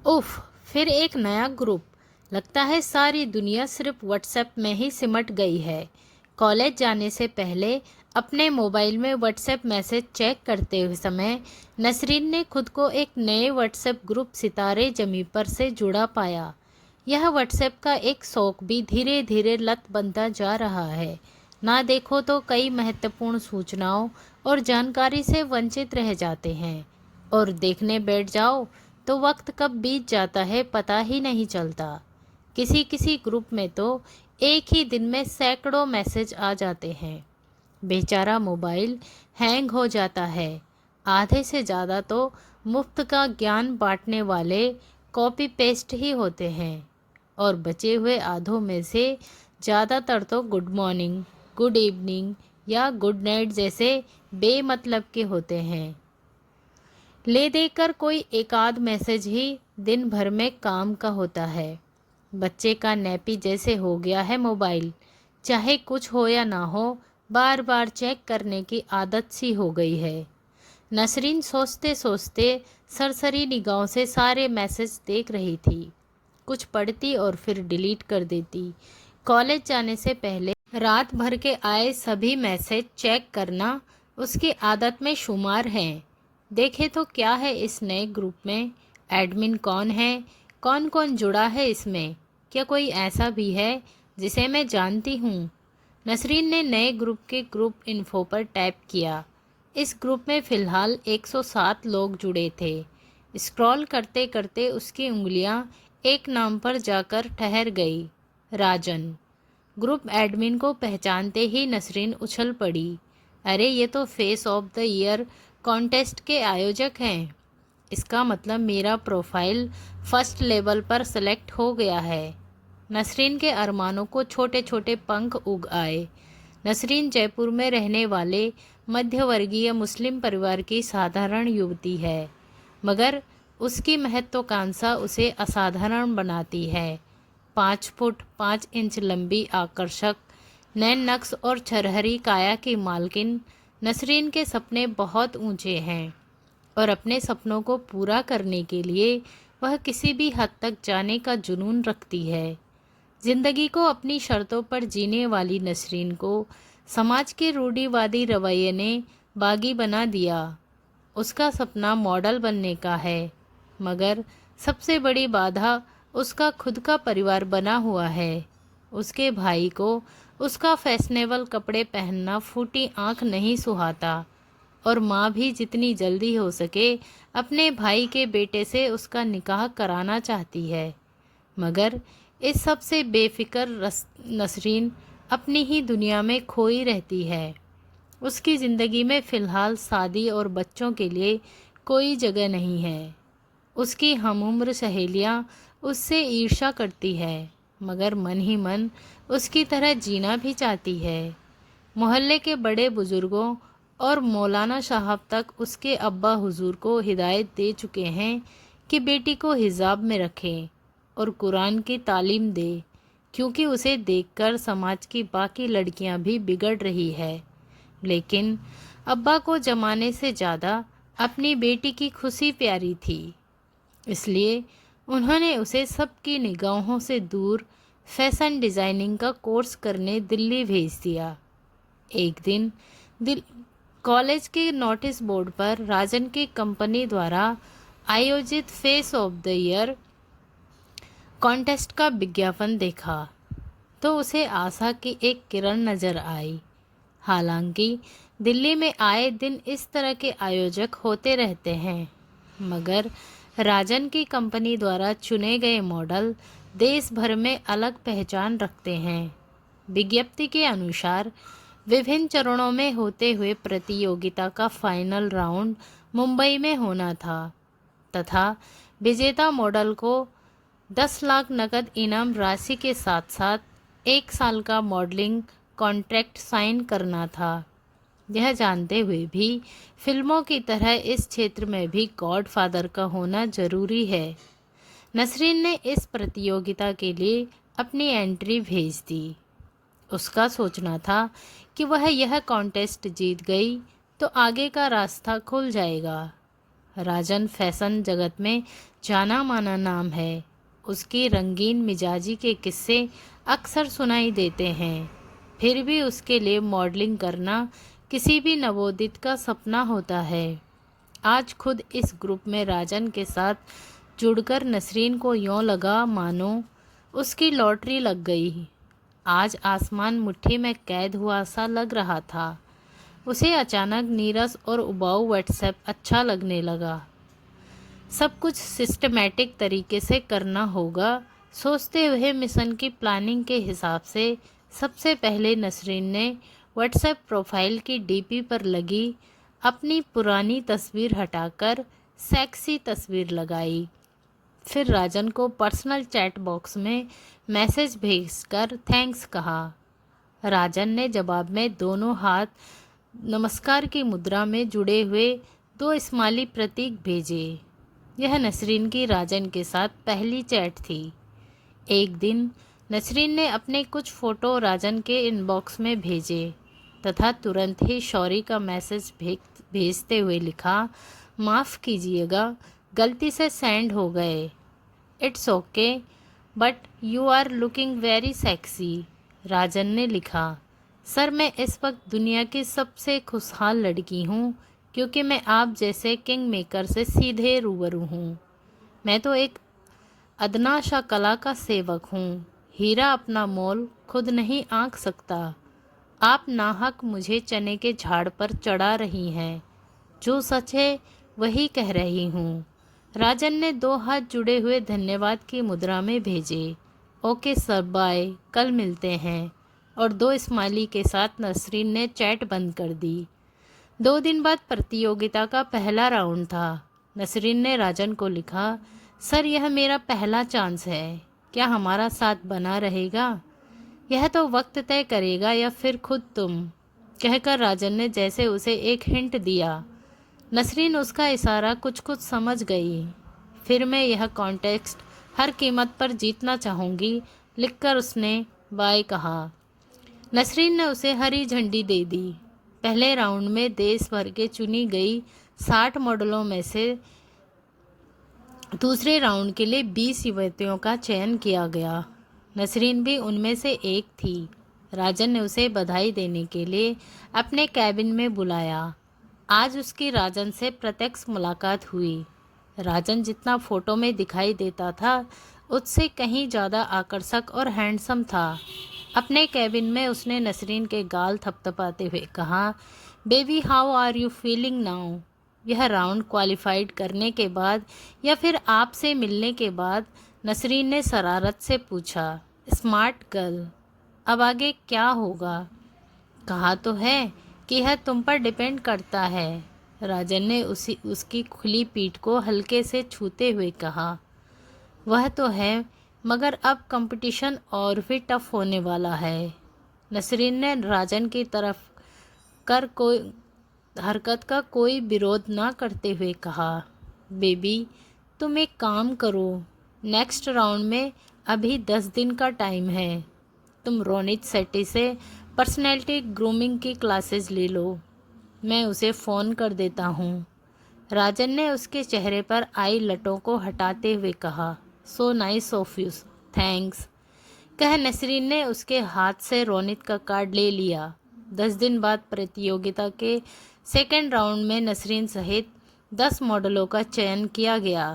उफ, फिर एक नया ग्रुप। लगता है सारी दुनिया सिर्फ व्हाट्सएप में ही सिमट गई है। कॉलेज जाने से पहले अपने मोबाइल में व्हाट्सएप मैसेज चेक करते हुए समय नसरीन ने खुद को एक नए व्हाट्सएप ग्रुप सितारे जमी पर से जुड़ा पाया। यह व्हाट्सएप का एक शौक भी धीरे धीरे लत बनता जा रहा है। ना देखो तो कई महत्वपूर्ण सूचनाओं और जानकारी से वंचित रह जाते हैं, और देखने बैठ जाओ तो वक्त कब बीत जाता है पता ही नहीं चलता। किसी किसी ग्रुप में तो एक ही दिन में सैकड़ों मैसेज आ जाते हैं। बेचारा मोबाइल हैंग हो जाता है। आधे से ज़्यादा तो मुफ्त का ज्ञान बांटने वाले कॉपी पेस्ट ही होते हैं, और बचे हुए आधों में से ज़्यादातर तो गुड मॉर्निंग, गुड इवनिंग या गुड नाइट जैसे बेमतलब के होते हैं। ले देकर कोई एकाध मैसेज ही दिन भर में काम का होता है। बच्चे का नैपी जैसे हो गया है मोबाइल। चाहे कुछ हो या ना हो, बार बार चेक करने की आदत सी हो गई है। नसरीन सोचते सोचते सरसरी निगाहों से सारे मैसेज देख रही थी। कुछ पढ़ती और फिर डिलीट कर देती। कॉलेज जाने से पहले रात भर के आए सभी मैसेज चेक करना उसकी आदत में शुमार हैं। देखे तो क्या है इस नए ग्रुप में, एडमिन कौन है, कौन कौन जुड़ा है इसमें, क्या कोई ऐसा भी है जिसे मैं जानती हूँ। नसरीन ने नए ग्रुप के ग्रुप इन्फो पर टैप किया। इस ग्रुप में फ़िलहाल 107 लोग जुड़े थे। स्क्रॉल करते करते उसकी उंगलियां एक नाम पर जाकर ठहर गई, राजन। ग्रुप एडमिन को पहचानते ही नसरीन उछल पड़ी। अरे ये तो face of the year contest के आयोजक हैं। इसका मतलब मेरा प्रोफाइल फर्स्ट लेवल पर सेलेक्ट हो गया है। नसरीन के अरमानों को छोटे छोटे पंख उग आए। नसरीन जयपुर में रहने वाले मध्यवर्गीय मुस्लिम परिवार की साधारण युवती है, मगर उसकी महत्वाकांक्षा उसे असाधारण बनाती है। 5 फुट 5 इंच लंबी, आकर्षक नैन नक्श और छरहरी काया की मालकिन नसरीन के सपने बहुत ऊंचे हैं, और अपने सपनों को पूरा करने के लिए वह किसी भी हद तक जाने का जुनून रखती है। जिंदगी को अपनी शर्तों पर जीने वाली नसरीन को समाज के रूढ़िवादी रवैये ने बागी बना दिया। उसका सपना मॉडल बनने का है, मगर सबसे बड़ी बाधा उसका खुद का परिवार बना हुआ है। उसके भाई को उसका फैशनेबल कपड़े पहनना फूटी आंख नहीं सुहाता, और माँ भी जितनी जल्दी हो सके अपने भाई के बेटे से उसका निकाह कराना चाहती है। मगर इस सब से बेफिक्र नसरीन अपनी ही दुनिया में खोई रहती है। उसकी ज़िंदगी में फ़िलहाल शादी और बच्चों के लिए कोई जगह नहीं है। उसकी हमउम्र सहेलियाँ उससे ईर्ष्या करती है, मगर मन ही मन उसकी तरह जीना भी चाहती है। मोहल्ले के बड़े बुज़ुर्गों और मौलाना साहब तक उसके अब्बा हुजूर को हिदायत दे चुके हैं कि बेटी को हिजाब में रखें और कुरान की तालीम दे, क्योंकि उसे देखकर समाज की बाकी लड़कियां भी बिगड़ रही है। लेकिन अब्बा को जमाने से ज़्यादा अपनी बेटी की खुशी प्यारी थी, इसलिए उन्होंने उसे सबकी निगाहों से दूर फैशन डिज़ाइनिंग का कोर्स करने दिल्ली भेज दिया। एक दिन कॉलेज के नोटिस बोर्ड पर राजन की कंपनी द्वारा आयोजित face of the year contest का विज्ञापन देखा तो उसे आशा की एक किरण नज़र आई। हालांकि दिल्ली में आए दिन इस तरह के आयोजक होते रहते हैं, मगर राजन की कंपनी द्वारा चुने गए मॉडल देश भर में अलग पहचान रखते हैं। विज्ञप्ति के अनुसार विभिन्न चरणों में होते हुए प्रतियोगिता का फाइनल राउंड मुंबई में होना था, तथा विजेता मॉडल को 10 लाख नकद इनाम राशि के साथ साथ 1 साल का मॉडलिंग कॉन्ट्रैक्ट साइन करना था। यह जानते हुए भी फिल्मों की तरह इस क्षेत्र में भी गॉडफादर का होना जरूरी है। नसरीन ने इस प्रतियोगिता के लिए अपनी एंट्री भेज दी। उसका सोचना था कि वह यह कॉन्टेस्ट जीत गई तो आगे का रास्ता खुल जाएगा। राजन फैशन जगत में जाना माना नाम है। उसकी रंगीन मिजाजी के किस्से अक्सर सुनाई देते हैं। फिर भी उसके लिए मॉडलिंग करना किसी भी नवोदित का सपना होता है। आज खुद इस ग्रुप में राजन के साथ जुड़कर नसरीन को यूँ लगा मानो उसकी लॉटरी लग गई। आज आसमान मुट्ठी में कैद हुआ सा लग रहा था। उसे अचानक नीरस और उबाऊ व्हाट्सएप अच्छा लगने लगा। सब कुछ सिस्टमैटिक तरीके से करना होगा सोचते हुए मिशन की प्लानिंग के हिसाब से सबसे पहले नसरीन ने व्हाट्सएप प्रोफाइल की डीपी पर लगी अपनी पुरानी तस्वीर हटाकर सेक्सी तस्वीर लगाई। फिर राजन को पर्सनल चैट बॉक्स में मैसेज भेजकर थैंक्स कहा। राजन ने जवाब में दोनों हाथ नमस्कार की मुद्रा में जुड़े हुए 2 स्माइली प्रतीक भेजे। यह नसरीन की राजन के साथ पहली चैट थी। एक दिन नसरीन ने अपने कुछ फ़ोटो राजन के इनबॉक्स में भेजे तथा तुरंत ही सॉरी का मैसेज भेजते हुए लिखा, माफ़ कीजिएगा, गलती से सेंड हो गए। It's okay but you are looking very sexy. Rajan ने लिखा, सर मैं इस वक्त दुनिया की सबसे खुशहाल लड़की हूँ क्योंकि मैं आप जैसे किंग मेकर से सीधे रूबरू हूँ। मैं तो एक अदना सा कला का सेवक हूँ। हीरा अपना मोल खुद नहीं आंक सकता। आप नाहक मुझे चने के झाड़ पर चढ़ा रही हैं। जो सच है वही कह रही हूँ। राजन ने 2 हाथ जुड़े हुए धन्यवाद की मुद्रा में भेजे। ओके सर, बाय, कल मिलते हैं। और 2 स्माइली के साथ नसरीन ने चैट बंद कर दी। 2 दिन बाद प्रतियोगिता का पहला राउंड था। नसरीन ने राजन को लिखा, सर यह मेरा पहला चांस है, क्या हमारा साथ बना रहेगा? यह तो वक्त तय करेगा या फिर खुद तुम, कहकर राजन ने जैसे उसे एक हिंट दिया। नसरीन उसका इशारा कुछ कुछ समझ गई। फिर मैं यह कॉन्टेस्ट हर कीमत पर जीतना चाहूँगी, लिखकर उसने बाय कहा। नसरीन ने उसे हरी झंडी दे दी। पहले राउंड में देश भर के चुनी गई 60 मॉडलों में से दूसरे राउंड के लिए 20 युवतियों का चयन किया गया। नसरीन भी उनमें से एक थी। राजन ने उसे बधाई देने के लिए अपने कैबिन में बुलाया। आज उसकी राजन से प्रत्यक्ष मुलाकात हुई। राजन जितना फोटो में दिखाई देता था उससे कहीं ज़्यादा आकर्षक और हैंडसम था। अपने कैबिन में उसने नसरीन के गाल थपथपाते हुए कहा, baby how are you feeling now? यह राउंड क्वालिफाइड करने के बाद या फिर आपसे मिलने के बाद नसरीन ने शरारत से पूछा, स्मार्ट गर्ल, अब आगे क्या होगा? कहा तो है कि यह तुम पर डिपेंड करता है। राजन ने उसकी खुली पीठ को हल्के से छूते हुए कहा, वह तो है मगर अब कंपटीशन और भी टफ होने वाला है। नसरीन ने राजन की तरफ कर कोई हरकत का कोई विरोध ना करते हुए कहा, बेबी तुम एक काम करो, नेक्स्ट राउंड में अभी 10 दिन का टाइम है। तुम रोनित सेट्टी से पर्सनैलिटी ग्रूमिंग की क्लासेस ले लो। मैं उसे फ़ोन कर देता हूँ। राजन ने उसके चेहरे पर आई लटों को हटाते हुए कहा, so nice of you, thanks. कह नसरीन ने उसके हाथ से रोनित का कार्ड ले लिया। 10 दिन बाद प्रतियोगिता के सेकेंड राउंड में नसरीन सहित 10 मॉडलों का चयन किया गया।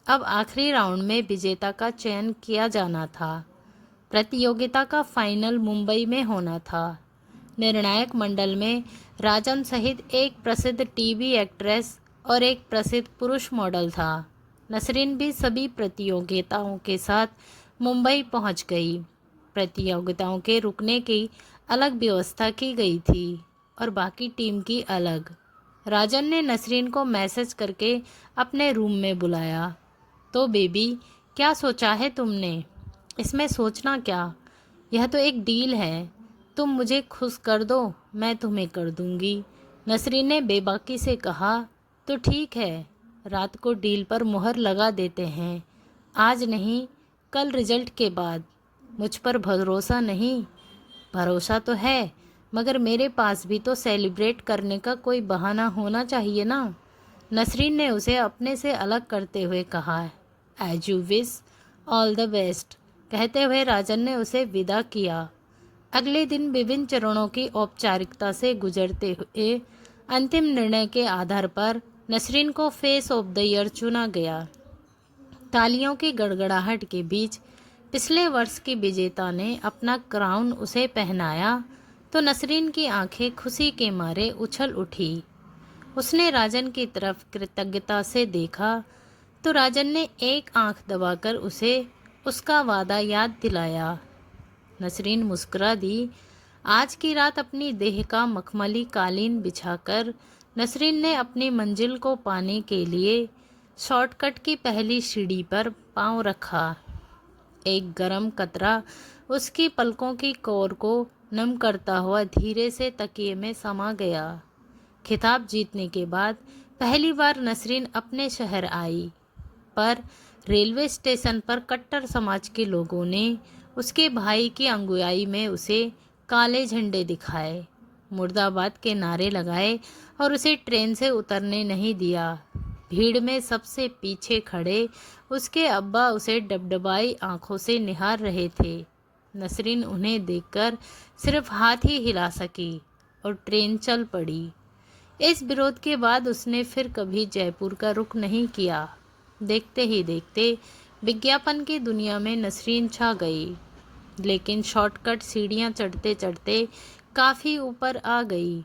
अब आखिरी राउंड में विजेता का चयन किया जाना था। प्रतियोगिता का फाइनल मुंबई में होना था। निर्णायक मंडल में राजन सहित एक प्रसिद्ध टीवी एक्ट्रेस और एक प्रसिद्ध पुरुष मॉडल था। नसरीन भी सभी प्रतियोगिताओं के साथ मुंबई पहुंच गई। प्रतियोगिताओं के रुकने की अलग व्यवस्था की गई थी और बाकी टीम की अलग। राजन ने नसरीन को मैसेज करके अपने रूम में बुलाया। तो बेबी क्या सोचा है तुमने? इसमें सोचना क्या, यह तो एक डील है। तुम मुझे खुश कर दो, मैं तुम्हें कर दूंगी। नसरीन ने बेबाकी से कहा, तो ठीक है, रात को डील पर मुहर लगा देते हैं। आज नहीं, कल रिजल्ट के बाद। मुझ पर भरोसा नहीं? भरोसा तो है, मगर मेरे पास भी तो सेलिब्रेट करने का कोई बहाना होना चाहिए ना। नसरीन ने उसे अपने से अलग करते हुए कहा, as you wish, all the best. कहते हुए राजन ने उसे विदा किया। अगले दिन विभिन्न चरणों की औपचारिकता से गुजरते हुए अंतिम निर्णय के आधार पर नसरीन को फेस ऑफ द ईयर चुना गया। तालियों की गड़गड़ाहट के बीच पिछले वर्ष की विजेता ने अपना क्राउन उसे पहनाया तो नसरीन की आंखें खुशी के मारे उछल उठी। उसने राजन की तरफ कृतज्ञता से देखा तो राजन ने एक आंख दबाकर उसे उसका वादा याद दिलाया। नसरीन मुस्कुरा दी। आज की रात अपनी देह का मखमली कालीन बिछाकर नसरीन ने अपनी मंजिल को पाने के लिए शॉर्टकट की पहली सीढ़ी पर पांव रखा। एक गरम कतरा उसकी पलकों की कोर को नम करता हुआ धीरे से तकिए में समा गया। खिताब जीतने के बाद पहली बार नसरीन अपने शहर आई, पर रेलवे स्टेशन पर कट्टर समाज के लोगों ने उसके भाई की अगुवाई में उसे काले झंडे दिखाए, मुर्दाबाद के नारे लगाए और उसे ट्रेन से उतरने नहीं दिया। भीड़ में सबसे पीछे खड़े उसके अब्बा उसे डबडबाई आंखों से निहार रहे थे। नसरीन उन्हें देखकर सिर्फ हाथ ही हिला सकी और ट्रेन चल पड़ी। इस विरोध के बाद उसने फिर कभी जयपुर का रुख नहीं किया। देखते ही देखते विज्ञापन की दुनिया में नसरीन छा गई, लेकिन शॉर्टकट सीढ़ियां चढ़ते चढ़ते काफ़ी ऊपर आ गई।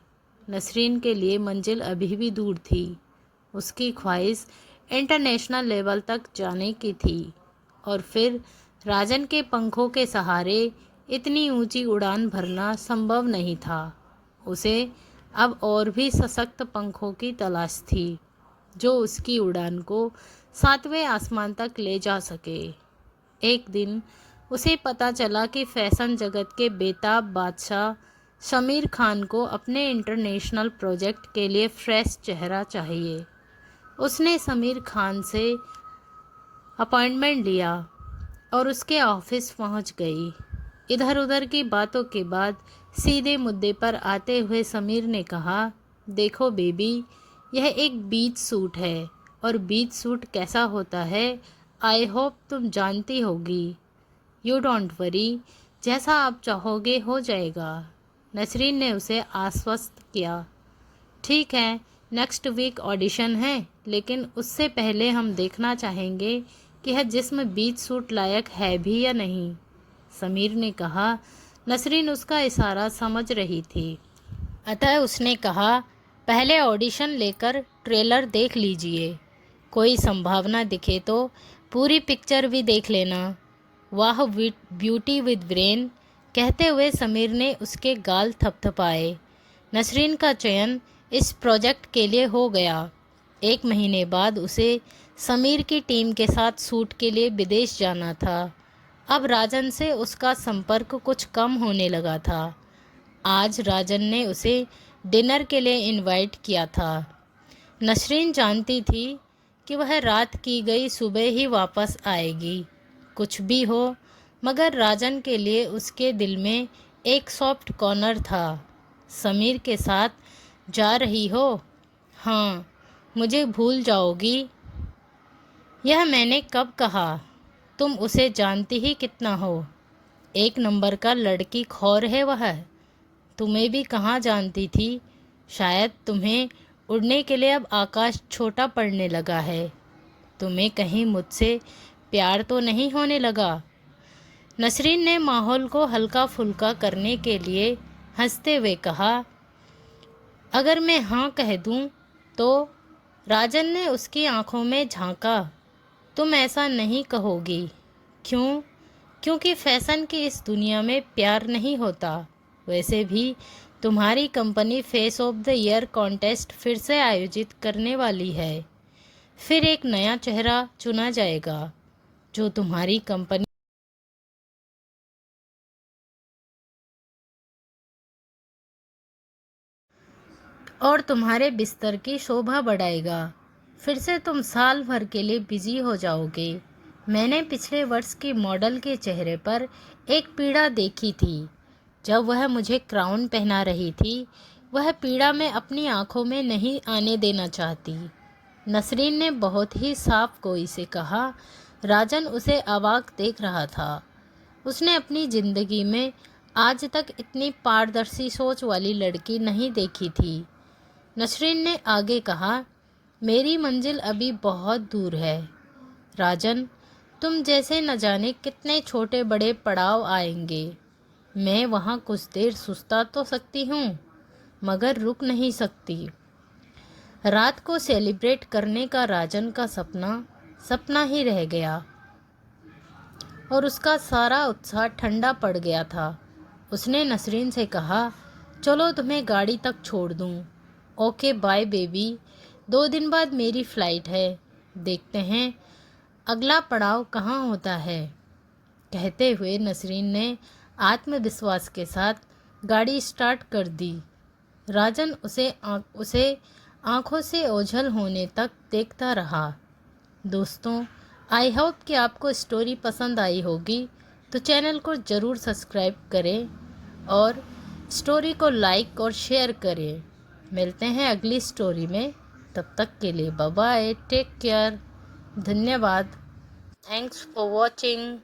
नसरीन के लिए मंजिल अभी भी दूर थी। उसकी ख्वाहिश इंटरनेशनल लेवल तक जाने की थी और फिर राजन के पंखों के सहारे इतनी ऊंची उड़ान भरना संभव नहीं था। उसे अब और भी सशक्त पंखों की तलाश थी जो उसकी उड़ान को 7वें आसमान तक ले जा सके। एक दिन उसे पता चला कि फैशन जगत के बेताब बादशाह शमीर खान को अपने इंटरनेशनल प्रोजेक्ट के लिए फ्रेश चेहरा चाहिए। उसने शमीर खान से अपॉइंटमेंट लिया और उसके ऑफिस पहुंच गई। इधर उधर की बातों के बाद सीधे मुद्दे पर आते हुए शमीर ने कहा, देखो बेबी, यह एक बीच सूट है और बीच सूट कैसा होता है आई होप तुम जानती होगी। यू डोंट वरी, जैसा आप चाहोगे हो जाएगा। नसरीन ने उसे आश्वस्त किया। ठीक है, नेक्स्ट वीक ऑडिशन है, लेकिन उससे पहले हम देखना चाहेंगे कि यह जिस्म बीच सूट लायक है भी या नहीं। समीर ने कहा। नसरीन उसका इशारा समझ रही थी, अतः उसने कहा, पहले ऑडिशन लेकर ट्रेलर देख लीजिए। कोई संभावना दिखे तो पूरी पिक्चर भी देख लेना। वाह ब्यूटी विद ब्रेन। कहते हुए समीर ने उसके गाल थपथपाए। नसरीन का चयन इस प्रोजेक्ट के लिए हो गया। 1 महीने बाद उसे समीर की टीम के साथ शूट के लिए विदेश जाना था। अब राजन से उसका संपर्क कुछ कम होने लगा था। आज राजन ने उसे डिनर के लिए इनवाइट किया था। नसरीन जानती थी कि वह रात की गई सुबह ही वापस आएगी। कुछ भी हो, मगर राजन के लिए उसके दिल में एक सॉफ्ट कॉर्नर था। समीर के साथ जा रही हो? हाँ। मुझे भूल जाओगी? यह मैंने कब कहा? तुम उसे जानती ही कितना हो। 1 नंबर का लड़की खौर है वह। तुम्हें भी कहाँ जानती थी। शायद तुम्हें उड़ने के लिए अब आकाश छोटा पड़ने लगा है। तुम्हें कहीं मुझसे प्यार तो नहीं होने लगा? नसरीन ने माहौल को हल्का फुल्का करने के लिए हंसते हुए कहा, अगर मैं हाँ कह दूँ तो? राजन ने उसकी आंखों में झांका। तुम ऐसा नहीं कहोगी। क्यों? क्योंकि फैशन की इस दुनिया में प्यार नहीं होता। वैसे भी तुम्हारी company face of the year contest फिर से आयोजित करने वाली है। फिर एक नया चेहरा चुना जाएगा जो तुम्हारी कंपनी और तुम्हारे बिस्तर की शोभा बढ़ाएगा। फिर से तुम साल भर के लिए बिजी हो जाओगे। मैंने पिछले वर्ष की मॉडल के चेहरे पर एक पीड़ा देखी थी जब वह मुझे क्राउन पहना रही थी। वह पीड़ा मैं अपनी आंखों में नहीं आने देना चाहती। नसरीन ने बहुत ही साफ गोई से कहा। राजन उसे अवाक देख रहा था। उसने अपनी ज़िंदगी में आज तक इतनी पारदर्शी सोच वाली लड़की नहीं देखी थी। नसरीन ने आगे कहा, मेरी मंजिल अभी बहुत दूर है राजन, तुम जैसे न जाने कितने छोटे बड़े पड़ाव आएंगे। मैं वहाँ कुछ देर सुस्ता तो सकती हूँ, मगर रुक नहीं सकती। रात को सेलिब्रेट करने का राजन का सपना सपना ही रह गया और उसका सारा उत्साह ठंडा पड़ गया था। उसने नसरीन से कहा, चलो तुम्हें गाड़ी तक छोड़ दूँ। ओके बाय बेबी, 2 दिन बाद मेरी फ़्लाइट है, देखते हैं अगला पड़ाव कहाँ होता है। कहते हुए नसरीन ने आत्मविश्वास के साथ गाड़ी स्टार्ट कर दी। राजन उसे आंखों से ओझल होने तक देखता रहा। दोस्तों, आई होप कि आपको स्टोरी पसंद आई होगी, तो चैनल को ज़रूर सब्सक्राइब करें और स्टोरी को लाइक और शेयर करें। मिलते हैं अगली स्टोरी में, तब तक के लिए बाय बाय, टेक केयर, धन्यवाद, थैंक्स फॉर वॉचिंग।